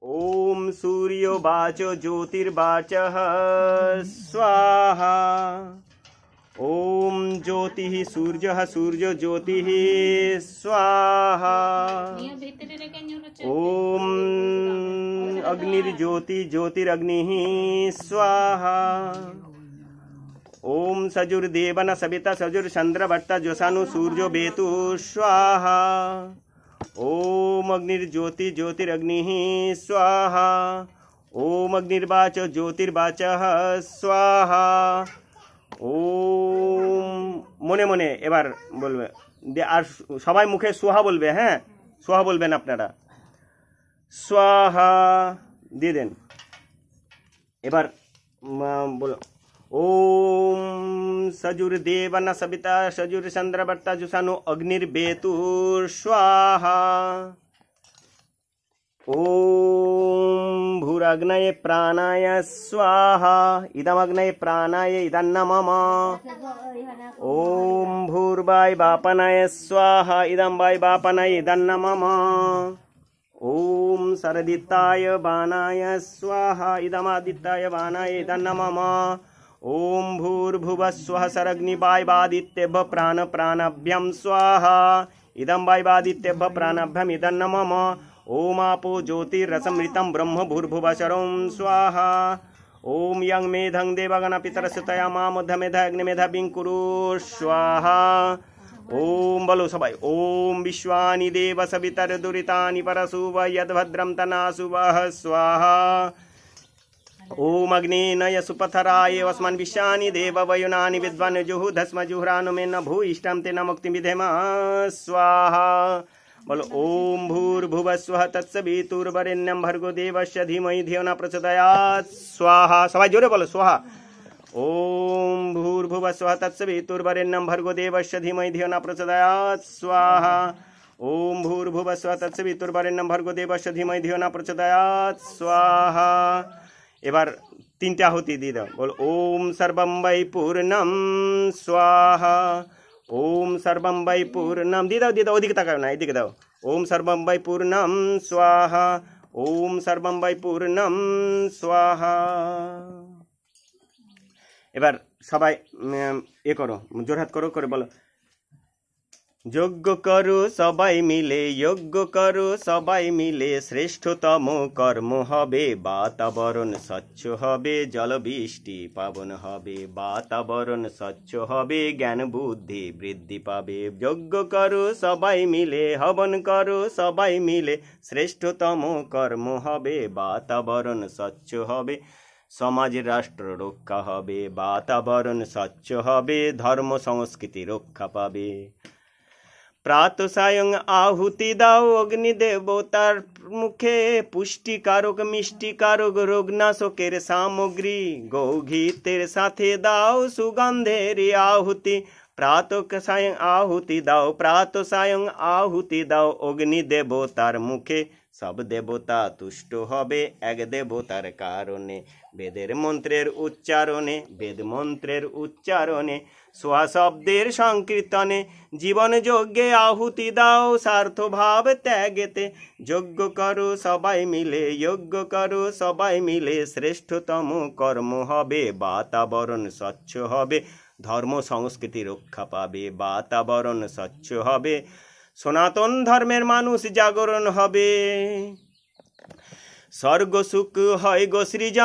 ओम सूर्यो वाचो ज्योतिर्वाचः स्वाहा। ओम ज्योतिः सूर्यः सूर्यो ज्योतिः स्वाहा। ओम अग्निर्ज्योति ज्योतिरग्निः स्वाहा। ओम सजुर्देवन सविता सजुर्चंद्रवत्ता जोषानु सूर्यो वेतु स्वाहा। ओम अग्निर्ज्योति ज्योतिरग्निः स्वाहा। ओम अग्निर्वाचो ज्योतिर्वाचः स्वाहा। ओम মনে মনে এবার বলবে আর সবাই মুখে সোহা বলবে। হ্যাঁ, সোহা বলবেন আপনারা। स्वाहा দিয়ে দেন। এবার বলো ओम सजुर्देवन सविता सजुर्चंद्रवत्ता जुषानु अग्निर्वेतु स्वाहा। ओम भूराग्नये प्राणाय स्वाहा। इदमग्नये प्राणाय इदन्नमम। ओम भूर्वाय वापनाय स्वाहा। इदं वाय वापनाय इदन्नमम। ओम शरदित्ताय बाणाय स्वाहा। इदमादित्याय बाणाय इदन्नमम। ओम भूर्भुवः स्वः शरग्निवायवादित्येभ्यः प्राणाभ्यां स्वाहा। इदं वायवादित्येभ्यः प्राणाभ्याम् इदन्नमम। ओम आपो ज्योतिरसमृतं ब्रह्म भूर्भुवः शरं स्वाहा। ओम यं मेधं देवगण पितरस्तया मामध्यमेधा अग्निमेधाभिं कुरु स्वाहा। ओम बोलो सबाई। ओम विश्वानि देव सवितर्दुरितानि परशुव यद्भद्रं तनाशुवः स्वाहा। ओम अग्नेनय सुपथराय वस्मान् विश्वानि देव वयुनानि विद्वान् जुहुधस्म जुहुरानु मे न भूयिष्ठं तेन मुक्तिं विधेम स्वाहा। बोलो ओम भूर्भुवः स्वः तत्सवितुर्वरेण्यं भर्गो देवस्य धीमहि धियो न प्रचोदयात् स्वाहा। सबाई जोरे बोलो स्वाहा। ओम भूर्भुवः स्वः तत्सवितुर्वरेण्यं भर्गो देवस्य धीमहि धियो न प्रचोदयात् स्वाहा। ओम भूर्भुवः स्वः तत्सवितुर्वरेण्यं भर्गो देवस्य धीमहि धियो न प्रचोदयात् स्वाहा। এবার তিনটা আহুতি দিয়ে দাও। বল ওম সর্বম বৈ পূর্ণম স্বাহা। ওম সর্বম বৈ পূর্ণম দিয়ে দাও ওদিকে তাকাও না, এদিকে দাও। ওম সর্বম বৈ পূর্ণম স্বাহা। ওম সর্বম বৈ পূর্ণম স্বাহা। এবার সবাই করো, জোরহাত করো, করে বলো যজ্ঞ করো সবাই মিলে, যজ্ঞ করো সবাই মিলে, শ্রেষ্ঠতম কর্ম হবে, বাতাবরণ স্বচ্ছ হবে, জল বৃষ্টি পাবন হবে, বাতাবরণ স্বচ্ছ হবে, জ্ঞান বুদ্ধি বৃদ্ধি পাবে। যজ্ঞ করো সবাই মিলে, হবন করো সবাই মিলে, শ্রেষ্ঠতম কর্ম হবে, বাতাবরণ স্বচ্ছ হবে, সমাজ রাষ্ট্র রক্ষা হবে, বাতাবরণ স্বচ্ছ হবে, ধর্ম সংস্কৃতি রক্ষা পাবে। প্রাত সায়ং আহুতি দাও অগ্নি দেবতার মুখে, পুষ্টিকারক মিষ্টিকারক রোগনাশকের সামগ্রী, গৌঘিতের সাথে দাও সুগন্ধের আহুতি। প্রাত সায়ং আহুতি দাও, প্রাত সায়ং আহুতি দাও অগ্নি দেবতার মুখে, সব দেবতা তুষ্ট হবে এক দেবতার কারণে। বেদের মন্ত্রের উচ্চারণে, বেদ মন্ত্রের উচ্চারণে, সোয়া শব্দের সংকীর্তনে, জীবন যজ্ঞে আহুতি দাও স্বার্থভাব ত্যাগেতে। যজ্ঞ করো সবাই মিলে, যজ্ঞ করো সবাই মিলে, শ্রেষ্ঠতম কর্ম হবে, বাতাবরণ স্বচ্ছ হবে, ধর্ম সংস্কৃতি রক্ষা পাবে, বাতাবরণ স্বচ্ছ হবে, সনাতন ধর্মের মানুষ জাগরণ হবে। স্বর্গ সুখ হয় গো সৃজন,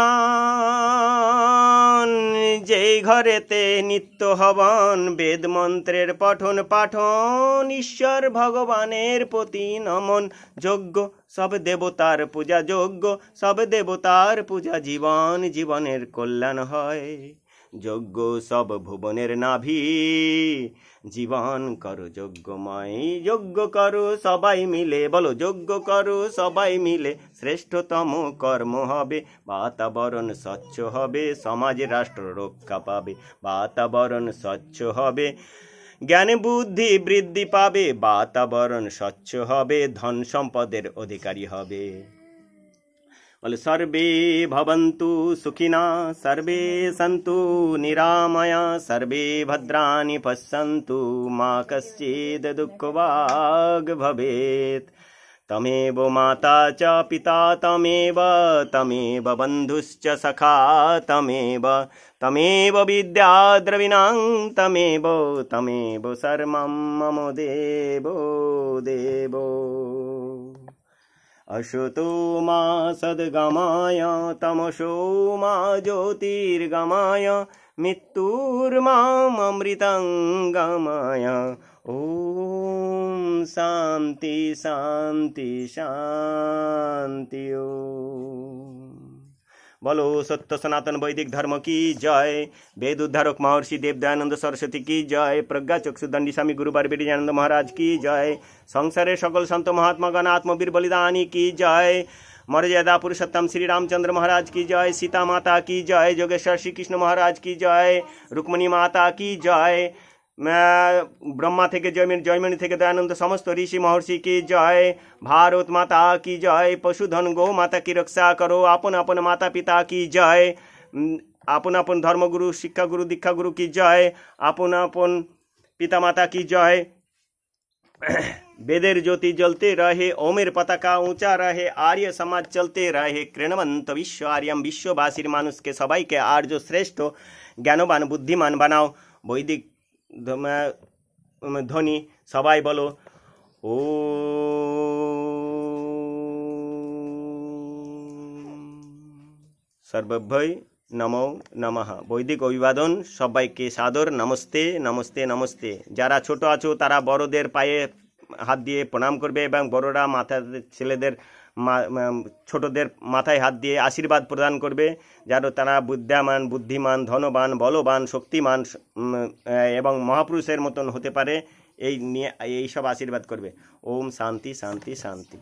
যেই ঘরেতে নিত্য হবন, বেদ মন্ত্রের পঠন পাঠন, ঈশ্বর ভগবানের প্রতি নমন। যজ্ঞ সব দেবতার পূজা, যজ্ঞ সব দেবতার পূজা, জীবন জীবনের কল্যাণ হয়। যজ্ঞ সব ভুবনের নাভি, জীবন করো যজ্ঞময়। যজ্ঞ করো সবাই মিলে, বলো যজ্ঞ করো সবাই মিলে, শ্রেষ্ঠতম কর্ম হবে, বাতাবরণ স্বচ্ছ হবে, সমাজ রাষ্ট্র রক্ষা পাবে, বাতাবরণ স্বচ্ছ হবে, জ্ঞান বুদ্ধি বৃদ্ধি পাবে, বাতাবরণ স্বচ্ছ হবে, ধন সম্পদের অধিকারী হবে। বলে সর্বে ভবন্তু সুখিনা, সর্বে সন্তু নিরাময়া, সর্বে ভদ্রাণি পশ্যন্তু, মা কশ্চিদ দুঃখভাগ ভবেত। तमेव माता च पिता तमेव बन्धुश्च सखा तमेव विद्या द्रविणां तमेव सर्वं मम देवो अशुतो मा सद्गमाय तमसो मा ज्योतिर्गमाय मृत्युर्मामृतं गमाय। ओम शांति शांति शांति। बोलो सत्य सनातन वैदिक धर्म की जय। वेद उद्धारक महर्षि देवदयानंद सरस्वती की जय। प्रज्ञा चक्षुदंडी स्वामी गुरु बारबेटीजानंद महाराज की जय। संसारे सकल संत महात्मा गण आत्मवीर बलिदानी की जय। मर्यादा पुरुषोत्तम श्री रामचंद्र महाराज की जय। सीता माता की जय। जोगेश्वर श्री कृष्ण महाराज की जय। रुक्मणी माता की जय। ब्रह्मा থেকে জয়মণি থেকে দয়ানন্দ समस्त ऋषि महर्षि की जय। भारत माता की जय। पशुधन गौ माता की रक्षा करो। अपन अपन माता पिता की जय। अपन अपन धर्मगुरु शिक्षा गुरु दीक्षा गुरु की जय। अपन अपन पिता माता की जय। वेदेर ज्योति जलते रहे, ओमेर पताका ऊंचा रहे, आर्य समाज चलते रहे। कृणवंत विश्व आर्यम विश्ववासीर मानुषके सबाइके आर्य श्रेष्ठ ज्ञानवान बुद्धिमान बनाओ। वैदिक ध्वनि सबाई बोलो ओ सर्वभ्य नमो नमः। वैदिक अभिवादन सबाइके सादर नमस्ते नमस्ते नमस्ते। যারা ছোট আছো তারা বড়দের পায়ে হাত দিয়ে প্রণাম করবে এবং বড়রা মাথা ছেলেদের ছোটদের মাথায় হাত দিয়ে আশীর্বাদ প্রদান করবে। যারা তারা বুদ্ধিমান বুদ্ধিমান ধনবান বলবান শক্তিমান এবং মহাপুরুষের মতন হতে পারে এই সব আশীর্বাদ করবে। ওম শান্তি শান্তি শান্তি।